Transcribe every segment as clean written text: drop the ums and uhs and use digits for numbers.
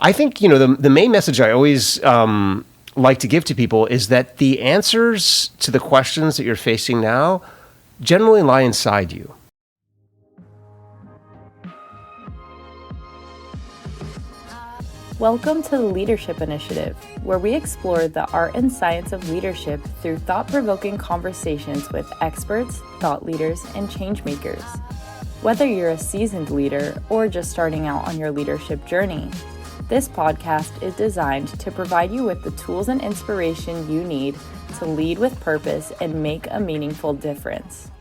I think, the main message I always like to give to people is that the answers to the questions that you're facing now generally lie inside you. Welcome to the Leadership Initiative, where we explore the art and science of leadership through thought-provoking conversations with experts, thought leaders, and change makers. Whether you're a seasoned leader or just starting out on your leadership journey, this podcast is designed to provide you with the tools and inspiration you need to lead with purpose and make a meaningful difference.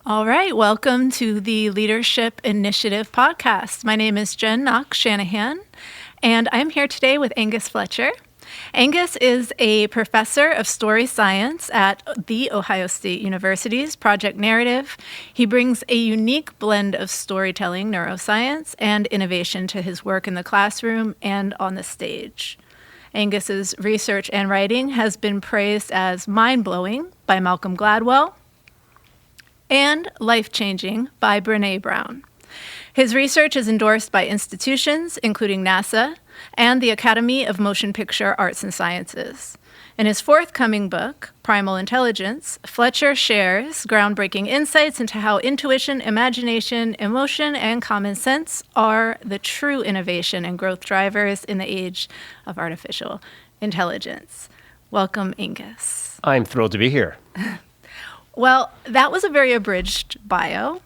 All right, welcome to the Leadership Initiative podcast. My name is Jen Knox Shanahan, and I'm here today with Angus Fletcher. Angus is a professor of story science at The Ohio State University's Project Narrative. He brings a unique blend of storytelling, neuroscience, and innovation to his work in the classroom and on the stage. Angus's research and writing has been praised as mind-blowing by Malcolm Gladwell and life-changing by Brené Brown. His research is endorsed by institutions, including NASA and the Academy of Motion Picture Arts and Sciences. In his forthcoming book, Primal Intelligence, Fletcher shares groundbreaking insights into how intuition, imagination, emotion, and common sense are the true innovation and growth drivers in the age of artificial intelligence. Welcome, Angus. I'm thrilled to be here. Well, that was a very abridged bio,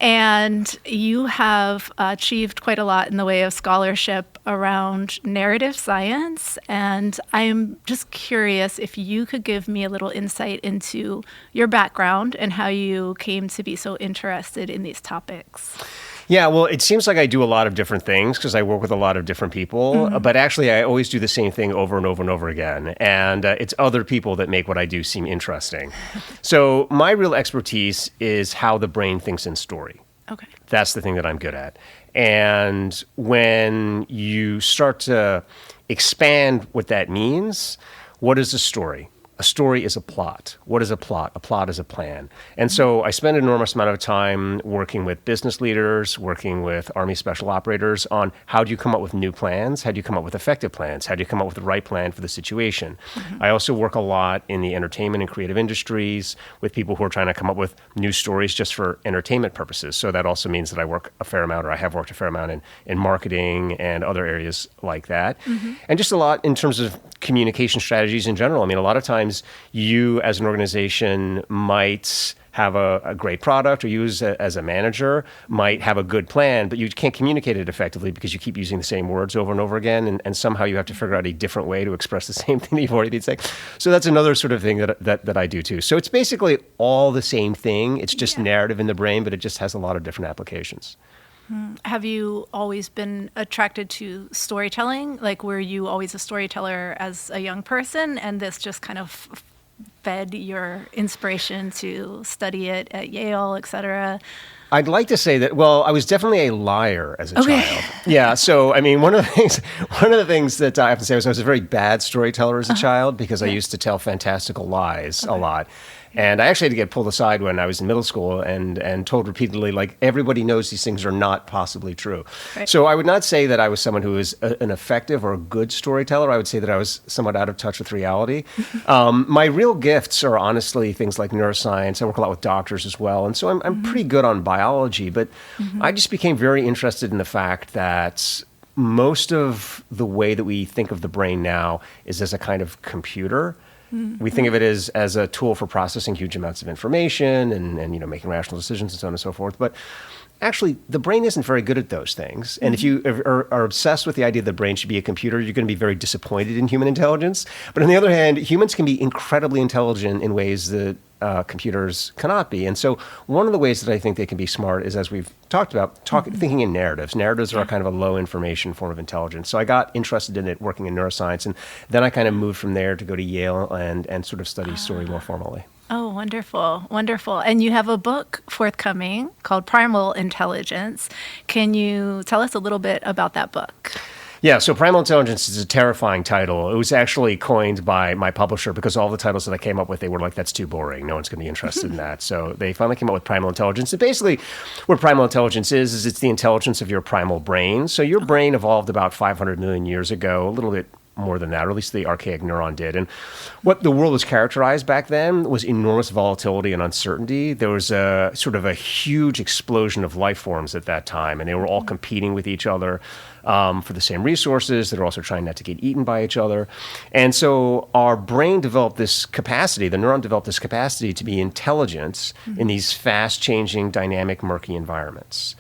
and you have achieved quite a lot in the way of scholarship around narrative science, and I'm just curious if you could give me a little insight into your background and how you came to be so interested in these topics. Yeah, well, it seems like I do a lot of different things because I work with a lot of different people, but actually I always do the same thing over and over and over again. And it's other people that make what I do seem interesting. So my real expertise is how the brain thinks in story. Okay. That's the thing that I'm good at. And when you start to expand what that means, what is a story? A story is a plot. What is a plot? A plot is a plan. And so I spend an enormous amount of time working with business leaders, working with Army special operators on how do you come up with new plans? How do you come up with effective plans? How do you come up with the right plan for the situation? I also work a lot in the entertainment and creative industries with people who are trying to come up with new stories just for entertainment purposes. So that also means that I work a fair amount, or I have worked a fair amount in marketing and other areas like that. And just a lot in terms of communication strategies in general. I mean, a lot of times you as an organization might have a great product, or you as a manager might have a good plan, but you can't communicate it effectively because you keep using the same words over and over again, and somehow you have to figure out a different way to express the same thing that you've already been saying. So that's another sort of thing that I do too. So it's basically all the same thing. It's just narrative in the brain, but it just has a lot of different applications. Have you always been attracted to storytelling? Like, were you always a storyteller as a young person, and this just kind of fed your inspiration to study it at Yale, et cetera? I'd like to say that, well, I was definitely a liar as a child. Yeah, so, I mean, one of the things that I have to say was I was a very bad storyteller as a child because I used to tell fantastical lies a lot. And I actually had to get pulled aside when I was in middle school and told repeatedly, like, everybody knows these things are not possibly true. Right. So I would not say that I was someone who was an effective or a good storyteller. I would say that I was somewhat out of touch with reality. My real gifts are honestly things like neuroscience. I work a lot with doctors as well. And so I'm pretty good on biology, but I just became very interested in the fact that most of the way that we think of the brain now is as a kind of computer. We think of it as a tool for processing huge amounts of information and making rational decisions and so on and so forth. But actually, the brain isn't very good at those things. And if you are obsessed with the idea that the brain should be a computer, you're going to be very disappointed in human intelligence. But on the other hand, humans can be incredibly intelligent in ways that computers cannot be. And so one of the ways that I think they can be smart is, as we've talked about, thinking in narratives. Narratives are kind of a low information form of intelligence. So I got interested in it working in neuroscience, and then I kind of moved from there to go to Yale and sort of study story more formally. Oh, wonderful, wonderful. And you have a book forthcoming called Primal Intelligence. Can you tell us a little bit about that book? Yeah, so Primal Intelligence is a terrifying title. It was actually coined by my publisher because all the titles that I came up with, they were like, that's too boring. No one's going to be interested in that. So they finally came up with Primal Intelligence. And basically, what Primal Intelligence is it's the intelligence of your primal brain. So your brain evolved about 500 million years ago, a little bit more than that, or at least the archaic neuron did. And what the world was characterized back then was enormous volatility and uncertainty. There was a sort of a huge explosion of life forms at that time, and they were all competing with each other for the same resources. They were also trying not to get eaten by each other. And so our brain developed this capacity, the neuron developed this capacity to be intelligent in these fast-changing, dynamic, murky environments.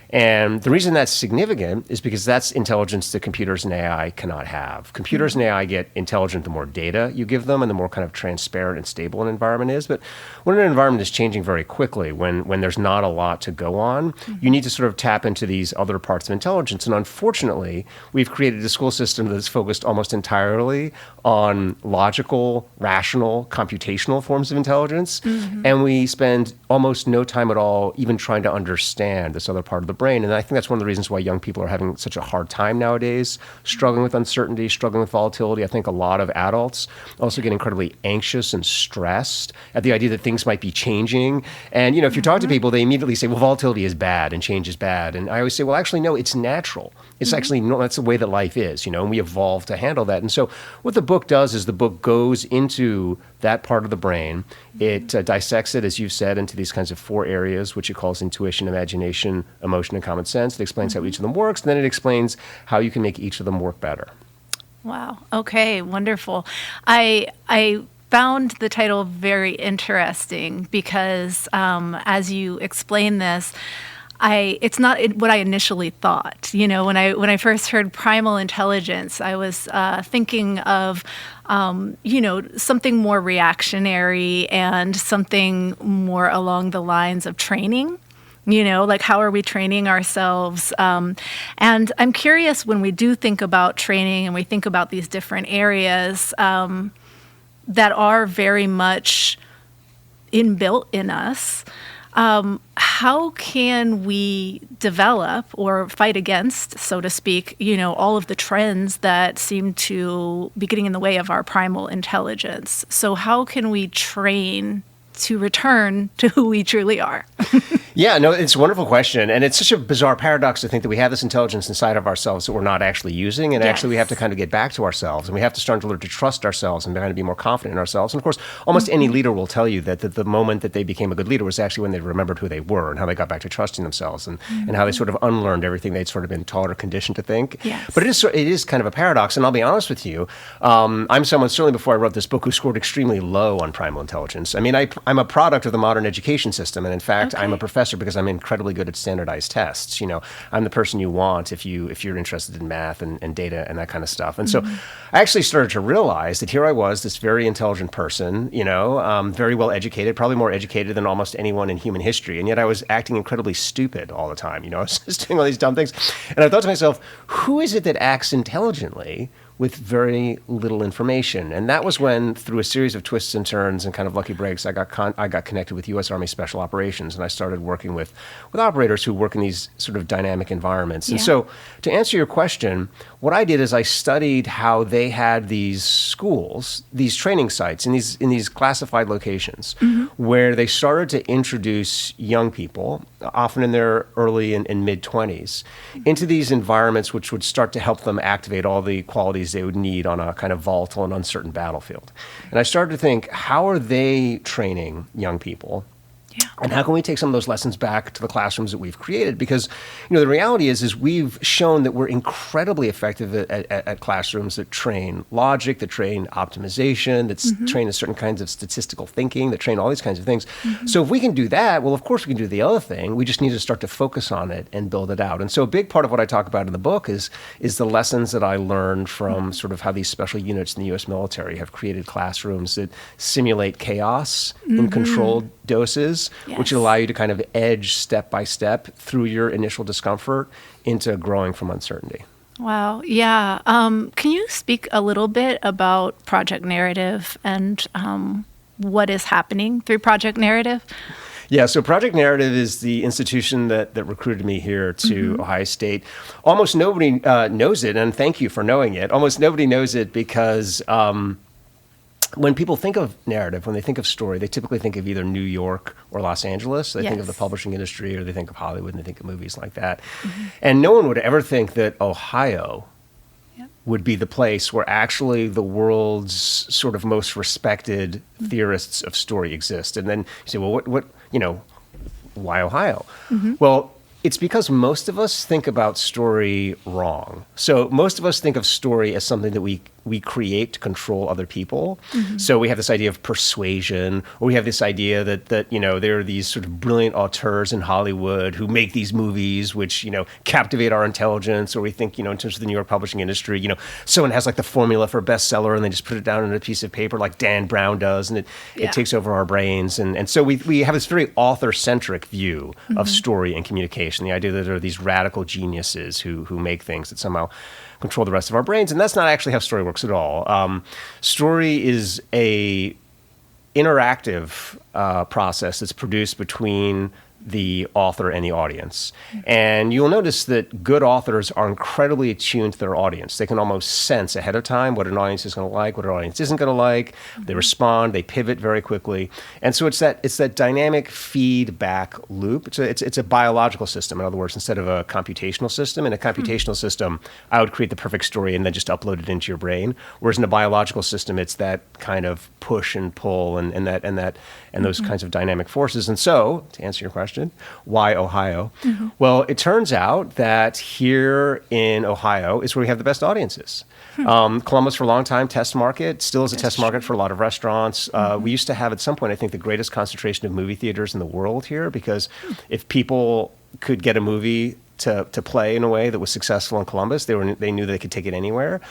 And the reason that's significant is because that's intelligence that computers and AI cannot have. Computers and AI get intelligent the more data you give them and the more kind of transparent and stable an environment is. But when an environment is changing very quickly, when there's not a lot to go on, you need to sort of tap into these other parts of intelligence. And unfortunately, we've created a school system that's focused almost entirely on logical, rational, computational forms of intelligence. And we spend almost no time at all even trying to understand this other part of the brain. And I think that's one of the reasons why young people are having such a hard time nowadays, struggling with uncertainty, struggling with volatility. I think a lot of adults also get incredibly anxious and stressed at the idea that things might be changing. And, if you talk to people, they immediately say, well, volatility is bad and change is bad. And I always say, well, actually, no, it's natural. It's actually, no, that's the way that life is, and we evolved to handle that. And so what the book does is the book goes into that part of the brain. It dissects it, as you've said, into these kinds of 4 areas, which it calls intuition, imagination, emotion, and common sense. It explains how each of them works, and then it explains how you can make each of them work better. Wow. Okay, wonderful. I found the title very interesting because as you explain this, it's not what I initially thought. When I first heard primal intelligence, I was thinking of something more reactionary and something more along the lines of training. Like how are we training ourselves? And I'm curious, when we do think about training and we think about these different areas that are very much inbuilt in us, how can we develop or fight against, so to speak, all of the trends that seem to be getting in the way of our primal intelligence? So how can we train to return to who we truly are? Yeah, no, it's a wonderful question. And it's such a bizarre paradox to think that we have this intelligence inside of ourselves that we're not actually using. And actually, we have to kind of get back to ourselves. And we have to start to learn to trust ourselves and kind of be more confident in ourselves. And of course, almost any leader will tell you that the moment that they became a good leader was actually when they remembered who they were and how they got back to trusting themselves and how they sort of unlearned everything they'd sort of been taught or conditioned to think. Yes. But it is kind of a paradox. And I'll be honest with you, I'm someone, certainly before I wrote this book, who scored extremely low on primal intelligence. I mean, I'm a product of the modern education system. And in fact, I'm a professor because I'm incredibly good at standardized tests. I'm the person you want if you're interested in math and data and that kind of stuff. And so I actually started to realize that here I was, this very intelligent person, very well educated, probably more educated than almost anyone in human history. And yet I was acting incredibly stupid all the time. I was just doing all these dumb things. And I thought to myself, who is it that acts intelligently with very little information? And that was when, through a series of twists and turns and kind of lucky breaks, I got connected with U.S. Army Special Operations, and I started working with operators who work in these sort of dynamic environments. And so, to answer your question, what I did is I studied how they had these schools, these training sites in these classified locations, where they started to introduce young people, often in their early and mid-20s, into these environments which would start to help them activate all the qualities they would need on a kind of volatile and uncertain battlefield. And I started to think, how are they training young people? Yeah. And how can we take some of those lessons back to the classrooms that we've created? Because, the reality is we've shown that we're incredibly effective at classrooms that train logic, that train optimization, that train certain kinds of statistical thinking, that train all these kinds of things. So if we can do that, well, of course we can do the other thing. We just need to start to focus on it and build it out. And so a big part of what I talk about in the book is the lessons that I learned from sort of how these special units in the U.S. military have created classrooms that simulate chaos in controlled doses, which allow you to kind of edge step by step through your initial discomfort into growing from uncertainty. Wow. Yeah. Can you speak a little bit about Project Narrative and what is happening through Project Narrative? Yeah, so Project Narrative is the institution that recruited me here to Ohio State. Almost nobody knows it, and thank you for knowing it. Almost nobody knows it because when people think of narrative, when they think of story, they typically think of either New York or Los Angeles. They think of the publishing industry, or they think of Hollywood, and they think of movies like that. And no one would ever think that Ohio would be the place where actually the world's sort of most respected theorists of story exist. And then you say, well, why Ohio? Well, it's because most of us think about story wrong. So most of us think of story as something that we create to control other people. So we have this idea of persuasion, or we have this idea that there are these sort of brilliant auteurs in Hollywood who make these movies which captivate our intelligence, or we think in terms of the New York publishing industry, someone has like the formula for a bestseller and they just put it down on a piece of paper like Dan Brown does, and it takes over our brains. And so we have this very author-centric view of story and communication, the idea that there are these radical geniuses who make things that somehow control the rest of our brains. And that's not actually how story works at all. Story is a interactive process that's produced between the author and the audience. And you'll notice that good authors are incredibly attuned to their audience. They can almost sense ahead of time what an audience is going to like, what an audience isn't going to like. They respond, they pivot very quickly. And so it's that dynamic feedback loop. It's a biological system, in other words, instead of a computational system. In a computational system, I would create the perfect story and then just upload it into your brain. Whereas in a biological system, it's that kind of push and pull and those kinds of dynamic forces. And so, to answer your question, why Ohio? Well, it turns out that here in Ohio is where we have the best audiences. Columbus for a long time, test market, still is a test market for a lot of restaurants. We used to have at some point, I think, the greatest concentration of movie theaters in the world here, because if people could get a movie to play in a way that was successful in Columbus, they knew they could take it anywhere.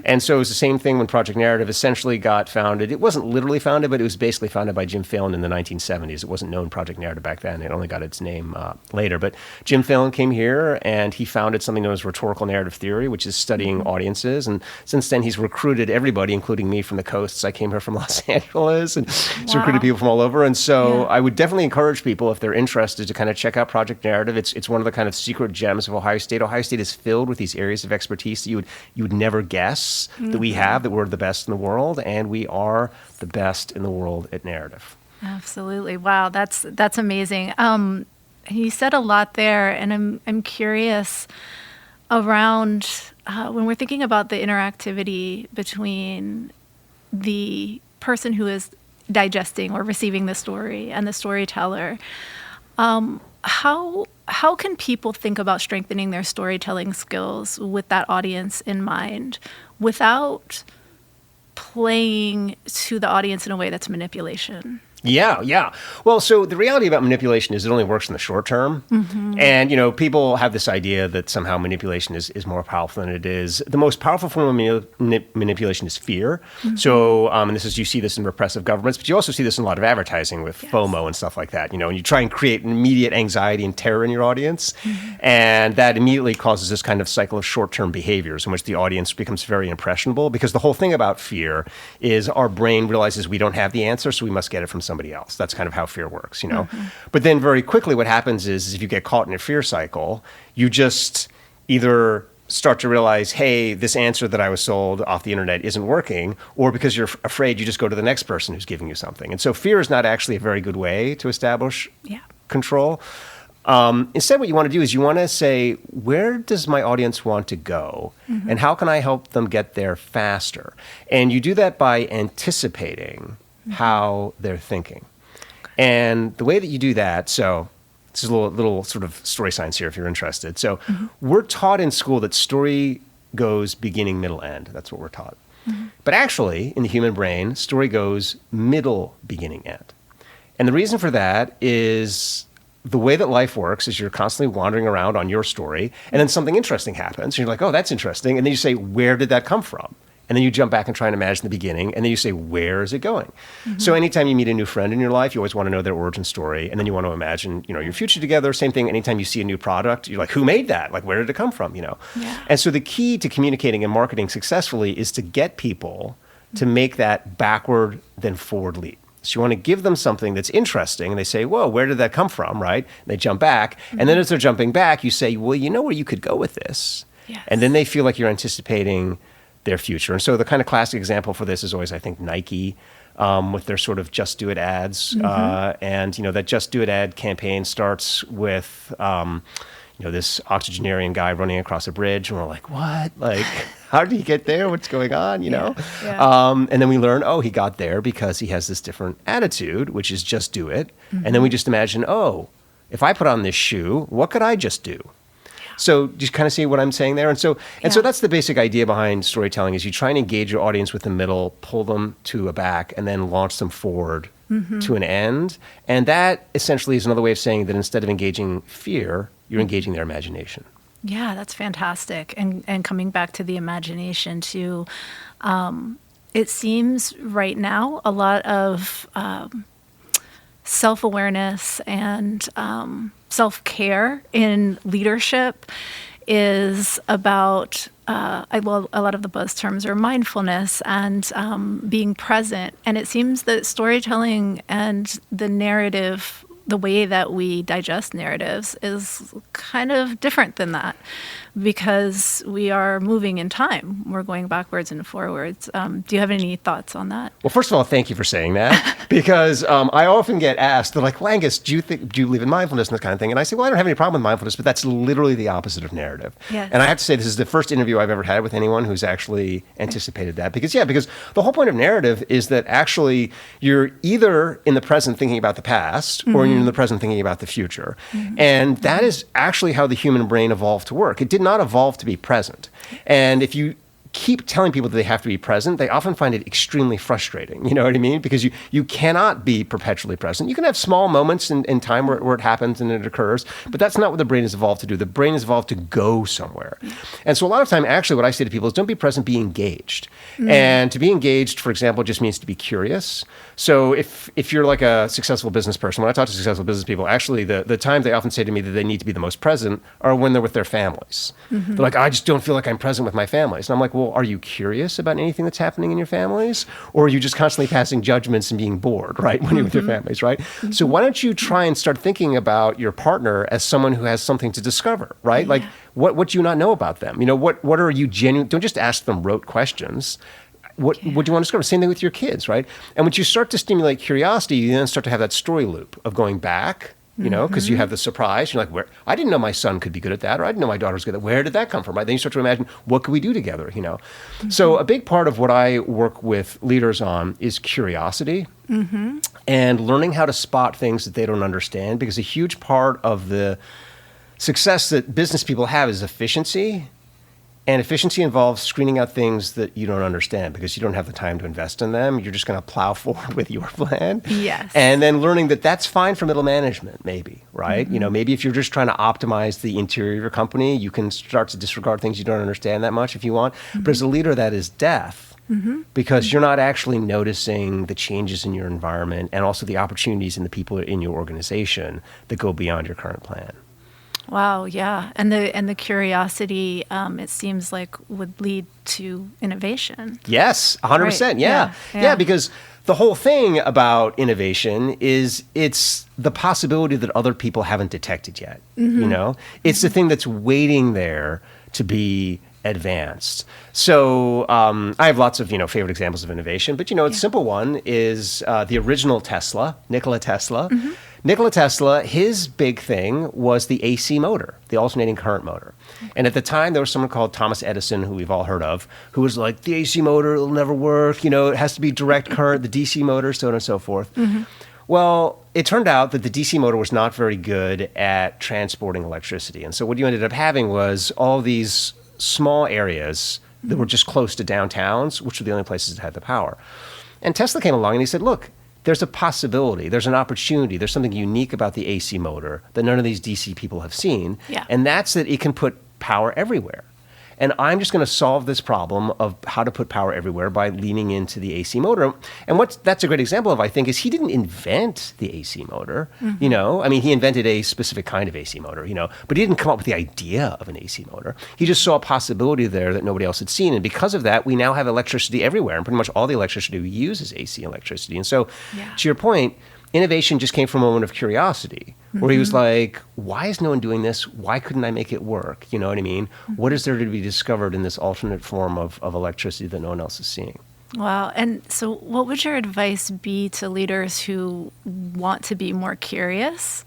And so it was the same thing when Project Narrative essentially got founded. It wasn't literally founded, but it was basically founded by Jim Phelan in the 1970s. It wasn't known Project Narrative back then. It only got its name later. But Jim Phelan came here and he founded something known as rhetorical narrative theory, which is studying audiences. And since then, he's recruited everybody, including me, from the coasts. I came here from Los Angeles, and he's recruited people from all over. And so I would definitely encourage people, if they're interested, to kind of check out Project Narrative. It's one of the kind of secret gems of Ohio State. Ohio State is filled with these areas of expertise that you would never guess that we have, that we're the best in the world, and we are the best in the world at narrative. Absolutely. Wow, that's amazing. You said a lot there, and I'm curious around when we're thinking about the interactivity between the person who is digesting or receiving the story and the storyteller. How can people think about strengthening their storytelling skills with that audience in mind without playing to the audience in a way that's manipulation? Yeah. Well, so the reality about manipulation is it only works in the short term. And, people have this idea that somehow manipulation is more powerful than it is. The most powerful form of manipulation is fear. So, and you see this in repressive governments, but you also see this in a lot of advertising with FOMO and stuff like that. And you try and create an immediate anxiety and terror in your audience. And that immediately causes this kind of cycle of short-term behaviors in which the audience becomes very impressionable, because the whole thing about fear is our brain realizes we don't have the answer, so we must get it from somebody else. That's kind of how fear works, But then very quickly what happens is if you get caught in a fear cycle, you just either start to realize, hey, this answer that I was sold off the internet isn't working, or because you're afraid, you just go to the next person who's giving you something. And so fear is not actually a very good way to establish control. Instead, what you want to do is you want to say, where does my audience want to go? And how can I help them get there faster? And you do that by anticipating how they're thinking. And the way that you do that, so this is a little sort of story science here if you're interested. So we're taught in school that story goes beginning, middle, end. That's what we're taught. But actually, in the human brain, story goes middle, beginning, end. And the reason for that is the way that life works is you're constantly wandering around on your story, and then something interesting happens. And you're like, oh, that's interesting. And then you say, where did that come from? And then you jump back and try and imagine the beginning, and then you say, where is it going? So anytime you meet a new friend in your life, you always want to know their origin story, and then you want to imagine, your future together. Same thing, anytime you see a new product, you're like, who made that? Like, where did it come from, And so the key to communicating and marketing successfully is to get people to make that backward then forward leap. So you want to give them something that's interesting, and they say, whoa, where did that come from, right? And they jump back. And then as they're jumping back, you say, well, you know where you could go with this? Yes. And then they feel like you're anticipating their future. And so the kind of classic example for this is always, I think, Nike, with their sort of Just Do It ads. And, that Just Do It ad campaign starts with, this octogenarian guy running across a bridge. And we're like, what? Like, how did he get there? What's going on? Yeah. And then we learn, he got there because he has this different attitude, which is just do it. And then we just imagine, if I put on this shoe, what could I just do? So do you kind of see what I'm saying there? And so that's the basic idea behind storytelling is you try and engage your audience with the middle, pull them to a back, and then launch them forward to an end. And that essentially is another way of saying that instead of engaging fear, you're engaging their imagination. Yeah, that's fantastic. And coming back to the imagination too, it seems right now a lot of self-awareness and self-care in leadership is about, a lot of the buzz terms are mindfulness and being present. And it seems that storytelling and the narrative, the way that we digest narratives is kind of different than that because we are moving in time. We're going backwards and forwards. Do you have any thoughts on that? Well, first of all, thank you for saying that because I often get asked, they're like, well, Angus, do you believe in mindfulness and this kind of thing? And I say, well, I don't have any problem with mindfulness, but that's literally the opposite of narrative. Yes. And I have to say, this is the first interview I've ever had with anyone who's actually anticipated that. Because the whole point of narrative is that actually you're either in the present thinking about the past or you're in the present thinking about the future. And that is actually how the human brain evolved to work. It did not evolve to be present. And if you keep telling people that they have to be present, they often find it extremely frustrating. You know what I mean? Because you cannot be perpetually present. You can have small moments in time where it happens and it occurs, but that's not what the brain has evolved to do. The brain has evolved to go somewhere. And so a lot of time, actually, what I say to people is don't be present, be engaged. And to be engaged, for example, just means to be curious. So if you're like a successful business person, when I talk to successful business people, actually the times they often say to me that they need to be the most present are when they're with their families. They're like, I just don't feel like I'm present with my families. And I'm like, well, are you curious about anything that's happening in your families? Or are you just constantly passing judgments and being bored, right, when you're with your families, right? So why don't you try and start thinking about your partner as someone who has something to discover, right? Like, what do you not know about them? What are you genuine? Don't just ask them rote questions. What do you want to discover? Same thing with your kids, right? And when you start to stimulate curiosity, you then start to have that story loop of going back, because you have the surprise. You're like, I didn't know my son could be good at that, or I didn't know my daughter was good at that. Where did that come from, right? Then you start to imagine, what could we do together, So a big part of what I work with leaders on is curiosity and learning how to spot things that they don't understand, because a huge part of the success that business people have is efficiency. And efficiency involves screening out things that you don't understand because you don't have the time to invest in them. You're just going to plow forward with your plan. Yes. And then learning that that's fine for middle management, maybe, right? Maybe if you're just trying to optimize the interior of your company, you can start to disregard things you don't understand that much if you want. But as a leader, that is death. Because you're not actually noticing the changes in your environment and also the opportunities in the people in your organization that go beyond your current plan. Wow, yeah. And the curiosity, it seems like, would lead to innovation. Yes, 100%. Right. Yeah, because the whole thing about innovation is it's the possibility that other people haven't detected yet. It's the thing that's waiting there to be advanced. So I have lots of favorite examples of innovation, but a simple one is the original Tesla, Nikola Tesla. Nikola Tesla, his big thing was the AC motor, the alternating current motor. And at the time, there was someone called Thomas Edison, who we've all heard of, who was like, the AC motor, it'll never work. It has to be direct current, the DC motor, so on and so forth. Well, it turned out that the DC motor was not very good at transporting electricity. And so what you ended up having was all these small areas that were just close to downtowns, which were the only places that had the power. And Tesla came along and he said, look, there's a possibility, there's an opportunity, there's something unique about the AC motor that none of these DC people have seen. Yeah. And that's that it can put power everywhere. and I'm just going to solve this problem of how to put power everywhere by leaning into the AC motor. And that's a great example of, I think, is he didn't invent the AC motor. You know, I mean, he invented a specific kind of AC motor, you know, but he didn't come up with the idea of an AC motor. He just saw a possibility there that nobody else had seen. And because of that, we now have electricity everywhere. And pretty much all the electricity we use is AC electricity. And so, to your point, innovation just came from a moment of curiosity where he was like, why is no one doing this? Why couldn't I make it work? You know what I mean? What is there to be discovered in this alternate form of electricity that no one else is seeing? Wow. And so what would your advice be to leaders who want to be more curious?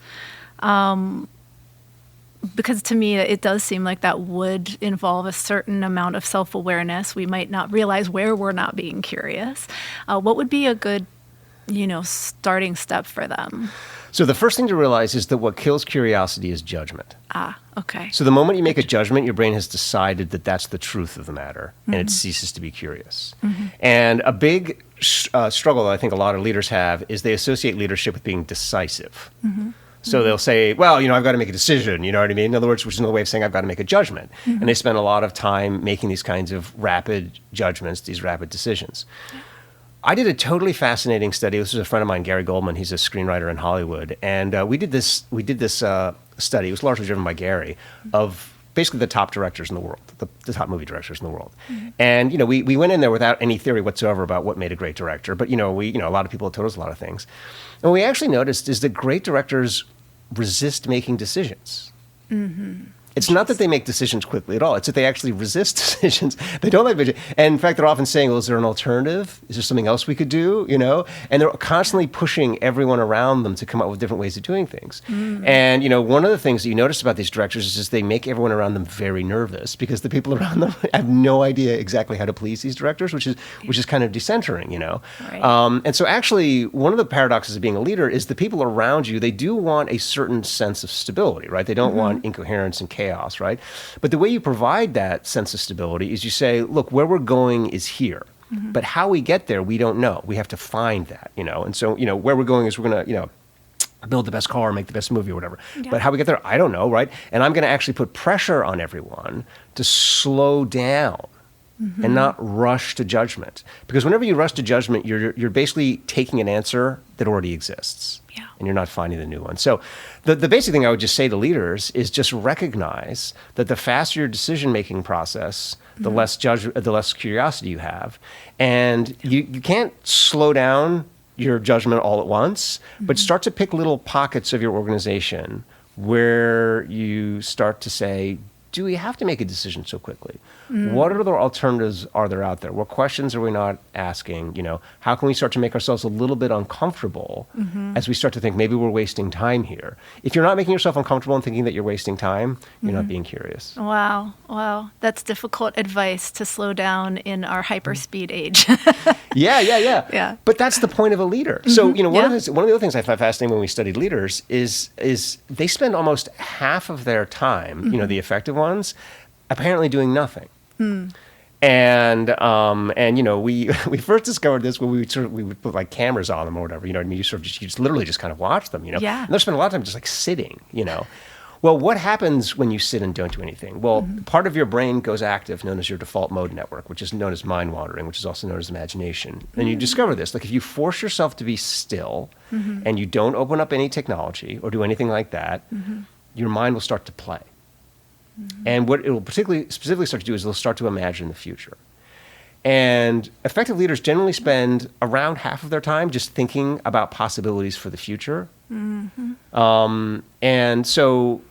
Because to me, it does seem like that would involve a certain amount of self-awareness. We might not realize where we're not being curious. What would be a good, starting step for them? So the first thing to realize is that what kills curiosity is judgment. Okay. So the moment you make a judgment, your brain has decided that that's the truth of the matter, and it ceases to be curious. And a big struggle that I think a lot of leaders have is they associate leadership with being decisive. So they'll say, well, I've got to make a decision, you know what I mean? In other words, which is another way of saying I've got to make a judgment. And they spend a lot of time making these kinds of rapid judgments, these rapid decisions. I did a totally fascinating study. This was a friend of mine, Gary Goldman. He's a screenwriter in Hollywood. And we did this study. It was largely driven by Gary, of basically the top directors in the world, the top movie directors in the world. And, we went in there without any theory whatsoever about what made a great director. But, a lot of people have told us a lot of things. And what we actually noticed is that great directors resist making decisions. It's not that they make decisions quickly at all. It's that they actually resist decisions. They don't like vision. And in fact, they're often saying, well, is there an alternative? Is there something else we could do? And they're constantly pushing everyone around them to come up with different ways of doing things. And, one of the things that you notice about these directors is just they make everyone around them very nervous because the people around them have no idea exactly how to please these directors, which is kind of decentering, Right. And so actually, one of the paradoxes of being a leader is the people around you, they do want a certain sense of stability, right? They don't want incoherence and chaos, right? But the way you provide that sense of stability is you say, look, where we're going is here. But how we get there, we don't know. We have to find that, And so, where we're going is we're going to, build the best car, make the best movie or whatever. Yeah. But how we get there, I don't know, right? And I'm going to actually put pressure on everyone to slow down and not rush to judgment. Because whenever you rush to judgment, you're basically taking an answer that already exists. Yeah. And you're not finding the new one. So the basic thing I would just say to leaders is just recognize that the faster your decision-making process, the less curiosity you have. And you can't slow down your judgment all at once, but start to pick little pockets of your organization where you start to say, do we have to make a decision so quickly? What other alternatives are there out there? What questions are we not asking? How can we start to make ourselves a little bit uncomfortable as we start to think maybe we're wasting time here? If you're not making yourself uncomfortable and thinking that you're wasting time, you're not being curious. Wow. That's difficult advice to slow down in our hyperspeed age. Yeah. But that's the point of a leader. So, one of the other things I find fascinating when we studied leaders is they spend almost half of their time, the effective ones, apparently doing nothing. And we first discovered this when we would put like cameras on them or whatever, you just literally just kind of watch them, Yeah. And they're spending a lot of time just like sitting, Well, what happens when you sit and don't do anything? Well, part of your brain goes active, known as your default mode network, which is known as mind wandering, which is also known as imagination. And you discover this, like if you force yourself to be still and you don't open up any technology or do anything like that, your mind will start to play. And what it will specifically start to do is they'll start to imagine the future. And effective leaders generally spend around half of their time just thinking about possibilities for the future. And so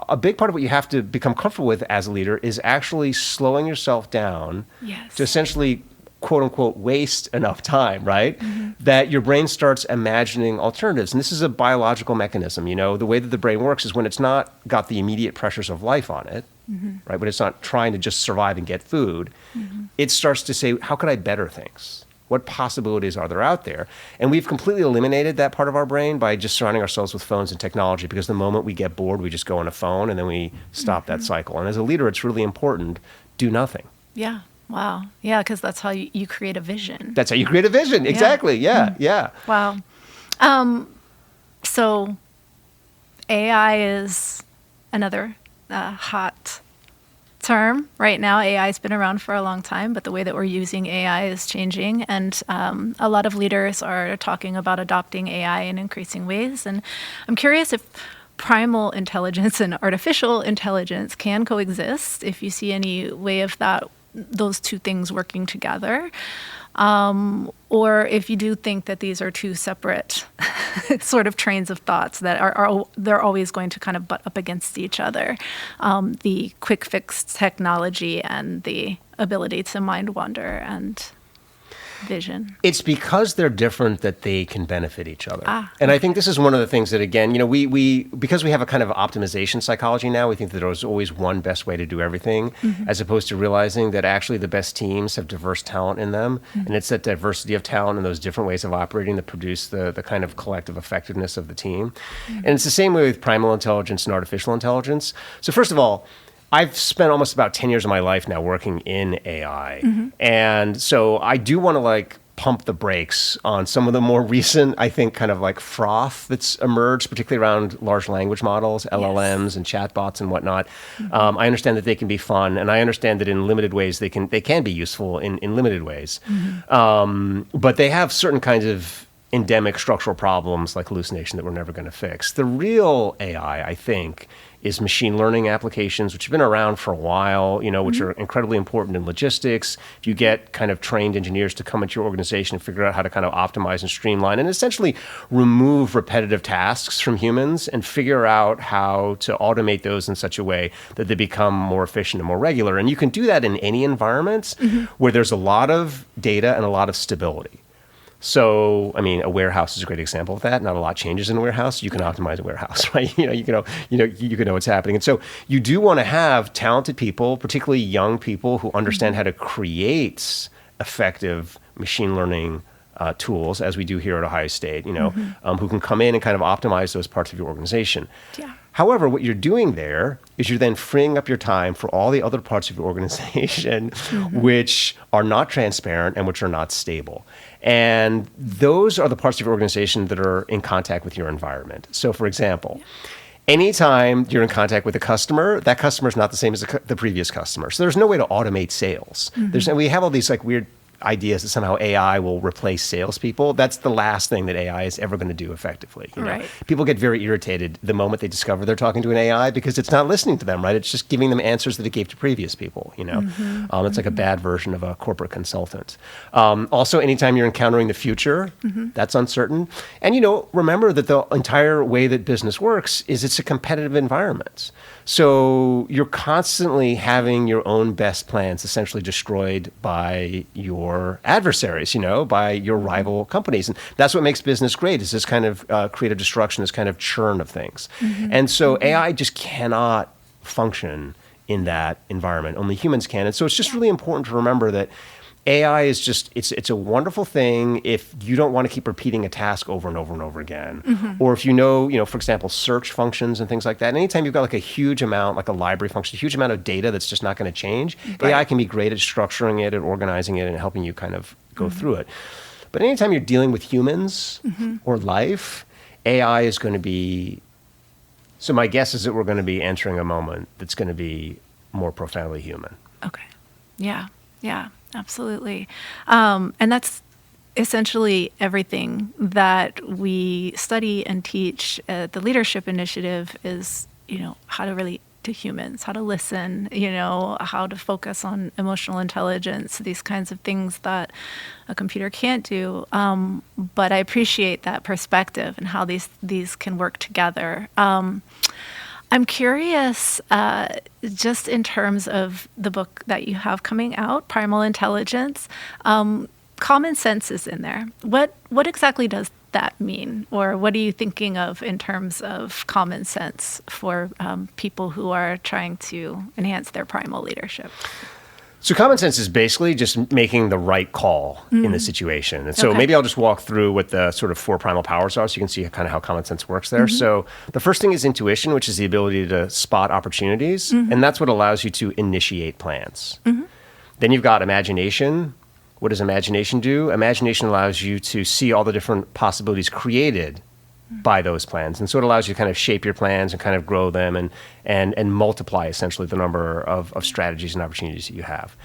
a big part of what you have to become comfortable with as a leader is actually slowing yourself down to essentially, quote unquote, waste enough time, right? That your brain starts imagining alternatives. And this is a biological mechanism, the way that the brain works is when it's not got the immediate pressures of life on it, right? When it's not trying to just survive and get food, it starts to say, how could I better things? What possibilities are there out there? And we've completely eliminated that part of our brain by just surrounding ourselves with phones and technology, because the moment we get bored, we just go on a phone and then we stop that cycle. And as a leader, it's really important, do nothing. Yeah. Wow. Yeah, because that's how you create a vision. That's how you create a vision. Exactly. Yeah. Wow. So AI is another hot term right now. AI has been around for a long time, but the way that we're using AI is changing. And a lot of leaders are talking about adopting AI in increasing ways. And I'm curious if primal intelligence and artificial intelligence can coexist, if you see any way of those two things working together. Or if you do think that these are two separate sort of trains of thoughts that they're always going to kind of butt up against each other, the quick fix technology and the ability to mind wander and vision. It's because they're different that they can benefit each other. And I think this is one of the things that, again, we because we have a kind of optimization psychology now, we think that there's always one best way to do everything, as opposed to realizing that actually the best teams have diverse talent in them. And it's that diversity of talent and those different ways of operating that produce the kind of collective effectiveness of the team. And it's the same way with primal intelligence and artificial intelligence. So first of all, I've spent almost about 10 years of my life now working in AI. And so I do want to pump the brakes on some of the more recent, I think, kind of froth that's emerged, particularly around large language models, LLMs and chatbots and whatnot. I understand that they can be fun, and I understand that in limited ways they can be useful in limited ways. But they have certain kinds of endemic structural problems like hallucination that we're never going to fix. The real AI, I think, is machine learning applications, which have been around for a while, which are incredibly important in logistics. If you get kind of trained engineers to come into your organization and figure out how to kind of optimize and streamline and essentially remove repetitive tasks from humans and figure out how to automate those in such a way that they become more efficient and more regular. And you can do that in any environment where there's a lot of data and a lot of stability. So, I mean, a warehouse is a great example of that. Not a lot changes in a warehouse. You can optimize a warehouse, right? You can know what's happening. And so you do want to have talented people, particularly young people who understand how to create effective machine learning tools, as we do here at Ohio State, who can come in and kind of optimize those parts of your organization. Yeah. However, what you're doing there is you're then freeing up your time for all the other parts of your organization, which are not transparent and which are not stable. And those are the parts of your organization that are in contact with your environment. So, for example, anytime you're in contact with a customer, that customer is not the same as the previous customer. So there's no way to automate sales. We have all these weird ideas that somehow AI will replace salespeople. That's the last thing that AI is ever going to do effectively. Right. People get very irritated the moment they discover they're talking to an AI because it's not listening to them, right? It's just giving them answers that it gave to previous people, It's like a bad version of a corporate consultant. Also, anytime you're encountering the future, that's uncertain. And, remember that the entire way that business works is it's a competitive environment. So you're constantly having your own best plans essentially destroyed by your adversaries, by your rival companies. And that's what makes business great, is this kind of creative destruction, this kind of churn of things. And so AI just cannot function in that environment. Only humans can. And so it's just really important to remember that AI is just, it's a wonderful thing if you don't want to keep repeating a task over and over and over again. Or if for example, search functions and things like that. And anytime you've got a huge amount, like a library function, a huge amount of data that's just not going to change, AI can be great at structuring it and organizing it and helping you kind of go through it. But anytime you're dealing with humans or life, AI is going to be, so my guess is that we're going to be entering a moment that's going to be more profoundly human. Okay. Yeah. Absolutely. And that's essentially everything that we study and teach at the Leadership Initiative is, how to relate to humans, how to listen, how to focus on emotional intelligence, these kinds of things that a computer can't do. But I appreciate that perspective and how these can work together. I'm curious, just in terms of the book that you have coming out, Primal Intelligence, common sense is in there. What exactly does that mean? Or what are you thinking of in terms of common sense for people who are trying to enhance their primal leadership? So common sense is basically just making the right call in the situation. And so maybe I'll just walk through what the sort of 4 primal powers are so you can see kind of how common sense works there. So the first thing is intuition, which is the ability to spot opportunities. And that's what allows you to initiate plans. Then you've got imagination. What does imagination do? Imagination allows you to see all the different possibilities created by those plans. And so it allows you to kind of shape your plans and kind of grow them and multiply essentially the number of strategies and opportunities that you have.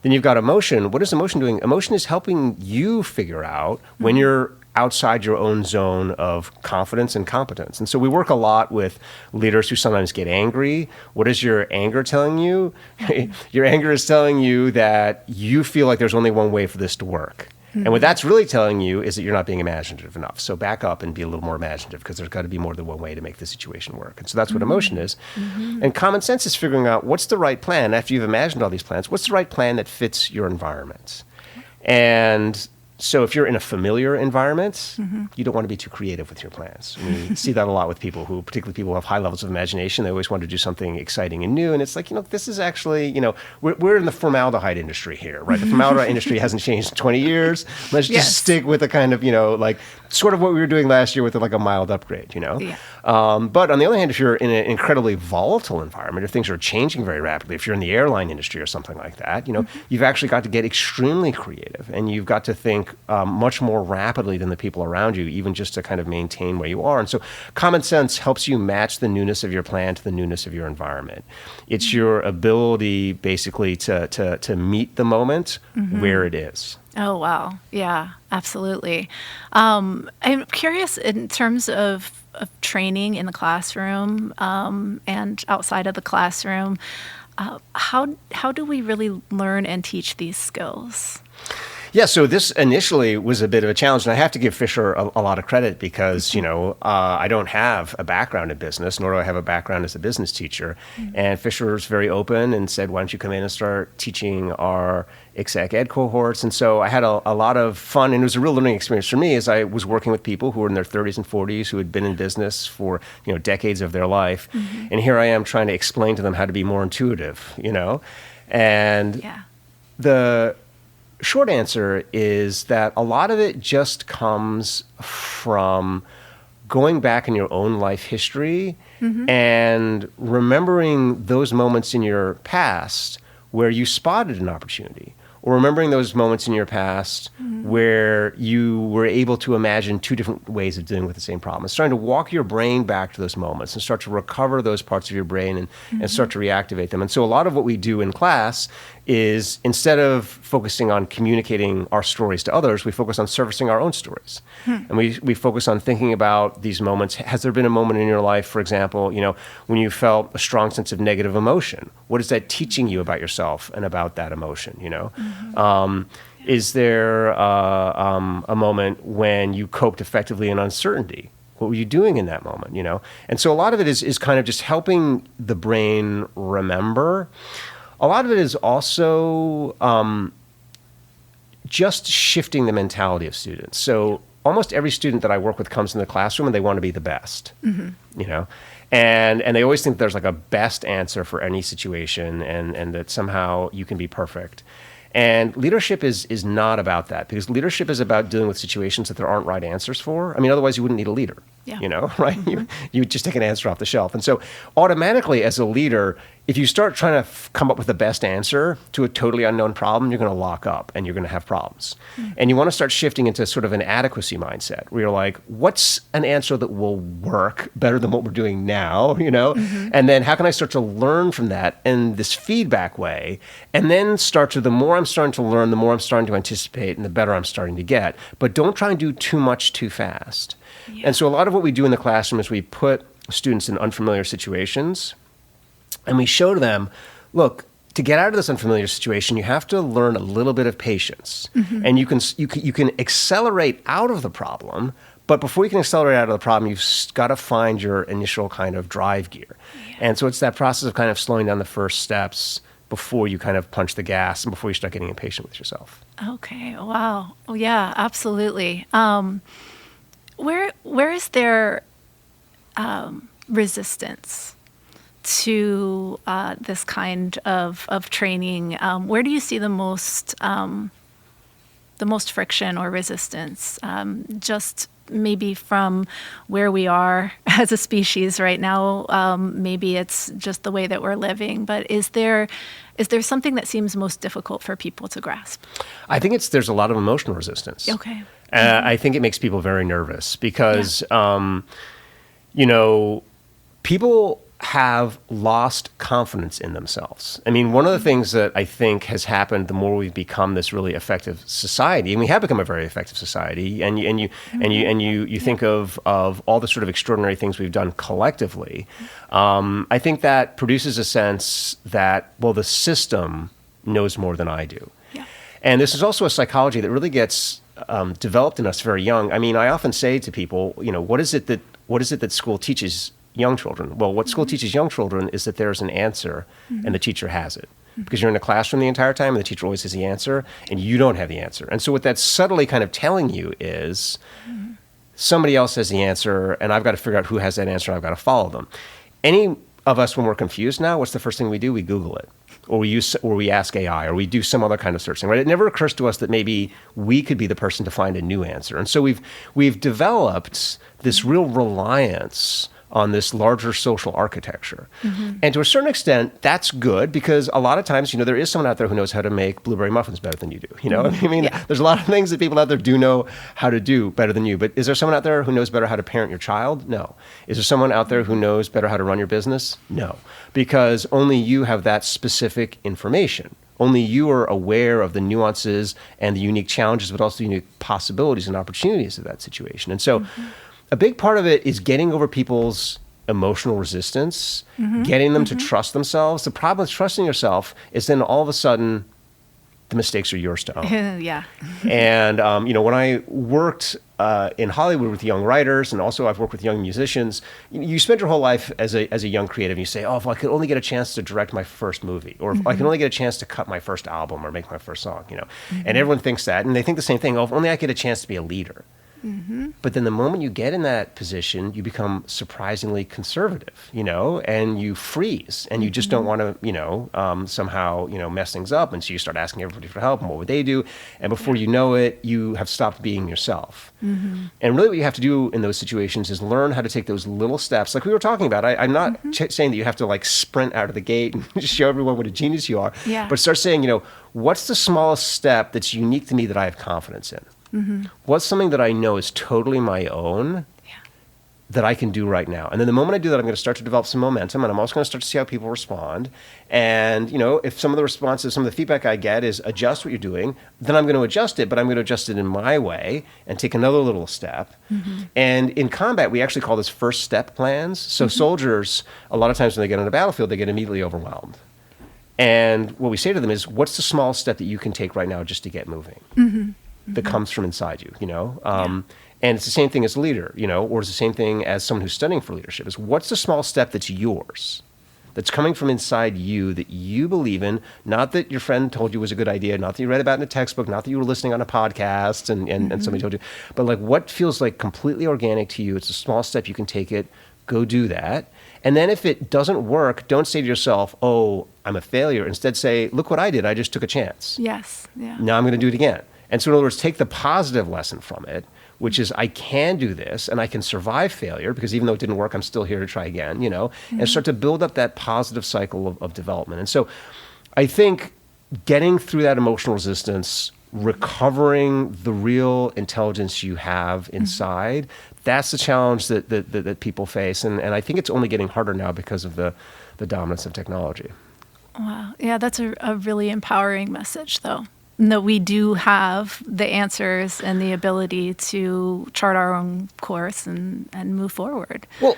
Then you've got emotion. What is emotion doing? Emotion is helping you figure out when you're outside your own zone of confidence and competence. And so we work a lot with leaders who sometimes get angry. What is your anger telling you? Your anger is telling you that you feel like there's only one way for this to work. And what that's really telling you is that you're not being imaginative enough. So back up and be a little more imaginative, because there's got to be more than one way to make the situation work. And so that's what emotion is. And common sense is figuring out what's the right plan after you've imagined all these plans. What's the right plan that fits your environment? And so if you're in a familiar environment, you don't want to be too creative with your plans. We see that a lot with people who, particularly people who have high levels of imagination. They always want to do something exciting and new. And it's like, this is actually, we're in the formaldehyde industry here, right? The formaldehyde industry hasn't changed in 20 years. Let's just stick with a kind of, sort of what we were doing last year with like a mild upgrade, Yeah. But on the other hand, if you're in an incredibly volatile environment, if things are changing very rapidly, if you're in the airline industry or something like that, you've actually got to get extremely creative, and you've got to think much more rapidly than the people around you, even just to kind of maintain where you are. And so common sense helps you match the newness of your plan to the newness of your environment. It's your ability basically to meet the moment where it is. Oh, wow. Yeah, absolutely. I'm curious in terms of training in the classroom and outside of the classroom, how do we really learn and teach these skills? Yeah, so this initially was a bit of a challenge, and I have to give Fisher a lot of credit because, I don't have a background in business, nor do I have a background as a business teacher. And Fisher was very open and said, why don't you come in and start teaching our exec ed cohorts? And so I had a lot of fun, and it was a real learning experience for me as I was working with people who were in their 30s and 40s who had been in business for, decades of their life. And here I am trying to explain to them how to be more intuitive, And the short answer is that a lot of it just comes from going back in your own life history and remembering those moments in your past where you spotted an opportunity, or remembering those moments in your past where you were able to imagine two different ways of dealing with the same problem. It's trying to walk your brain back to those moments and start to recover those parts of your brain and start to reactivate them. And so a lot of what we do in class is, instead of focusing on communicating our stories to others, we focus on surfacing our own stories. And we focus on thinking about these moments. Has there been a moment in your life, for example, when you felt a strong sense of negative emotion? What is that teaching you about yourself and about that emotion, Is there a moment when you coped effectively in uncertainty? What were you doing in that moment, And so a lot of it is kind of just helping the brain remember. A lot of it is also just shifting the mentality of students. So almost every student that I work with comes in the classroom and they want to be the best, And they always think there's like a best answer for any situation and that somehow you can be perfect. And leadership is not about that, because leadership is about dealing with situations that there aren't right answers for. I mean, otherwise you wouldn't need a leader, right? You would just take an answer off the shelf. And so automatically as a leader, if you start trying to come up with the best answer to a totally unknown problem, you're going to lock up and you're going to have problems. And you want to start shifting into sort of an adequacy mindset where you're like, what's an answer that will work better than what we're doing now, And then how can I start to learn from that in this feedback way? And then the more I'm starting to learn, the more I'm starting to anticipate, and the better I'm starting to get. But don't try and do too much too fast. Yeah. And so a lot of what we do in the classroom is we put students in unfamiliar situations, and we show to them, look, to get out of this unfamiliar situation, you have to learn a little bit of patience. And you can accelerate out of the problem, but before you can accelerate out of the problem, you've got to find your initial kind of drive gear. Yeah. And so it's that process of kind of slowing down the first steps before you kind of punch the gas and before you start getting impatient with yourself. Okay. Wow. Oh, yeah, absolutely. Where is there resistance to this kind of training? Where do you see the most friction or resistance? Just maybe from where we are as a species right now. Maybe it's just the way that we're living. But is there something that seems most difficult for people to grasp? I think there's a lot of emotional resistance. Okay. I think it makes people very nervous because, people have lost confidence in themselves. I mean, one of the things that I think has happened the more we've become this really effective society, and we have become a very effective society, and you think of all the sort of extraordinary things we've done collectively, I think that produces a sense that, well, the system knows more than I do. Yeah. And this is also a psychology that really gets developed in us very young. I mean, I often say to people, what is it that school teaches young children? Well, what school teaches young children is that there's an answer and the teacher has it. Because you're in a classroom the entire time and the teacher always has the answer and you don't have the answer. And so what that's subtly kind of telling you is somebody else has the answer and I've got to figure out who has that answer and I've got to follow them. Any of us, when we're confused now, what's the first thing we do? We Google it. Or we ask AI, or we do some other kind of searching, right? It never occurs to us that maybe we could be the person to find a new answer. And so we've developed this real reliance on this larger social architecture. And to a certain extent, that's good because a lot of times, there is someone out there who knows how to make blueberry muffins better than you do. I mean, there's a lot of things that people out there do know how to do better than you. But is there someone out there who knows better how to parent your child? No. Is there someone out there who knows better how to run your business? No. Because only you have that specific information. Only you are aware of the nuances and the unique challenges, but also the unique possibilities and opportunities of that situation. And so a big part of it is getting over people's emotional resistance, getting them to trust themselves. The problem with trusting yourself is then all of a sudden the mistakes are yours to own. Yeah. And, when I worked in Hollywood with young writers, and also I've worked with young musicians, you spend your whole life as a young creative, and you say, if I could only get a chance to direct my first movie, or if I can only get a chance to cut my first album or make my first song, And everyone thinks that, and they think the same thing, if only I get a chance to be a leader. But then the moment you get in that position, you become surprisingly conservative, and you freeze and you just don't want to, somehow, mess things up. And so you start asking everybody for help and what would they do? And before you know it, you have stopped being yourself. And really what you have to do in those situations is learn how to take those little steps. Like we were talking about, I'm not saying that you have to sprint out of the gate and show everyone what a genius you are, but start saying, what's the smallest step that's unique to me that I have confidence in? What's something that I know is totally my own that I can do right now? And then the moment I do that, I'm going to start to develop some momentum, and I'm also going to start to see how people respond. And, if some of the responses, some of the feedback I get is adjust what you're doing, then I'm going to adjust it, but I'm going to adjust it in my way and take another little step. And in combat, we actually call this first step plans. So soldiers, a lot of times when they get on a battlefield, they get immediately overwhelmed. And what we say to them is, what's the small step that you can take right now just to get moving? That comes from inside you, And it's the same thing as a leader, or it's the same thing as someone who's studying for leadership, is what's the small step that's yours, that's coming from inside you, that you believe in, not that your friend told you was a good idea, not that you read about in a textbook, not that you were listening on a podcast and somebody told you, but what feels completely organic to you. It's a small step, you can take it, go do that. And then if it doesn't work, don't say to yourself, I'm a failure. Instead say, look what I did, I just took a chance. Yes, yeah. Now I'm going to do it again. And so in other words, take the positive lesson from it, which is I can do this and I can survive failure because even though it didn't work, I'm still here to try again, and start to build up that positive cycle of development. And so I think getting through that emotional resistance, recovering the real intelligence you have inside, that's the challenge that people face. And I think it's only getting harder now because of the dominance of technology. Wow. Yeah, that's a really empowering message, though. That we do have the answers and the ability to chart our own course and move forward. Well,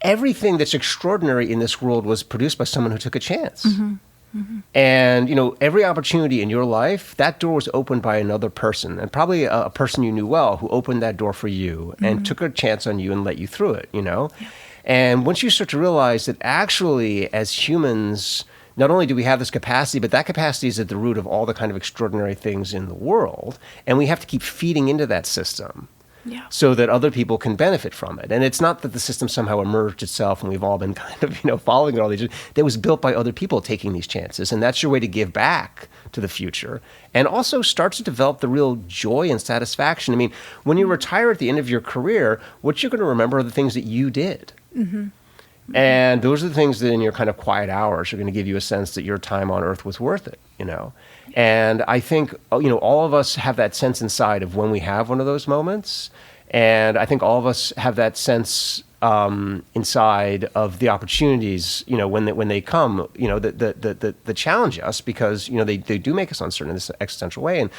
everything that's extraordinary in this world was produced by someone who took a chance. And, every opportunity in your life, that door was opened by another person, and probably a person you knew well who opened that door for you and took a chance on you and let you through it, Yeah. And once you start to realize that actually as humans, not only do we have this capacity, but that capacity is at the root of all the kind of extraordinary things in the world. And we have to keep feeding into that system so that other people can benefit from it. And it's not that the system somehow emerged itself and we've all been kind of, following it all these years. It was built by other people taking these chances. And that's your way to give back to the future and also start to develop the real joy and satisfaction. I mean, when you retire at the end of your career, what you're going to remember are the things that you did. And those are the things that in your kind of quiet hours are going to give you a sense that your time on earth was worth it, And I think, all of us have that sense inside of when we have one of those moments. And I think all of us have that sense inside of the opportunities, when they come, that challenge us because, they do make us uncertain in this existential way. And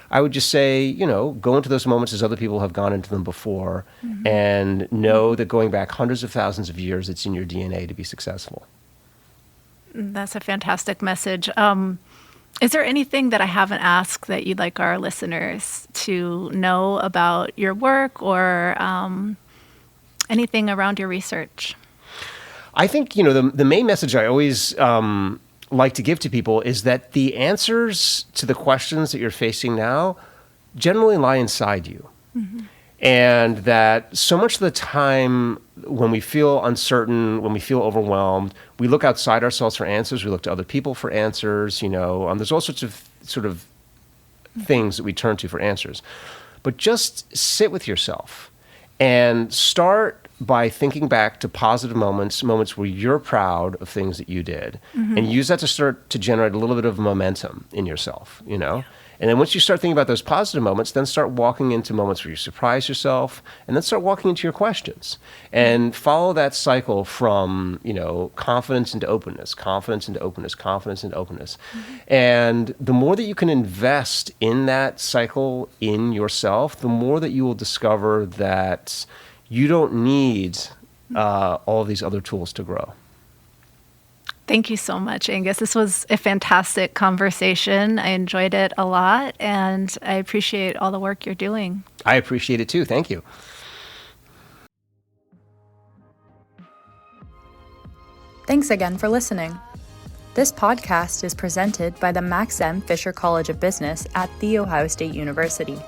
I would just say, go into those moments as other people have gone into them before and know that going back hundreds of thousands of years, it's in your DNA to be successful. That's a fantastic message. Is there anything that I haven't asked that you'd like our listeners to know about your work or anything around your research? I think, the main message I always like to give to people is that the answers to the questions that you're facing now generally lie inside you. And that so much of the time when we feel uncertain, when we feel overwhelmed, we look outside ourselves for answers. We look to other people for answers. There's all sorts of sort of things that we turn to for answers. But just sit with yourself and start by thinking back to positive moments where you're proud of things that you did, and use that to start to generate a little bit of momentum in yourself, And then once you start thinking about those positive moments, then start walking into moments where you surprise yourself, and then start walking into your questions. And follow that cycle from, confidence into openness, confidence into openness, confidence into openness. And the more that you can invest in that cycle in yourself, the more that you will discover that you don't need all of these other tools to grow. Thank you so much, Angus. This was a fantastic conversation. I enjoyed it a lot, and I appreciate all the work you're doing. I appreciate it too. Thank you. Thanks again for listening. This podcast is presented by the Max M. Fisher College of Business at The Ohio State University.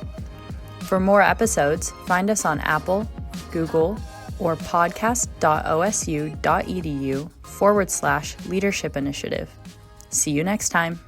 For more episodes, find us on Apple, Google, or podcast.osu.edu/leadership initiative. See you next time.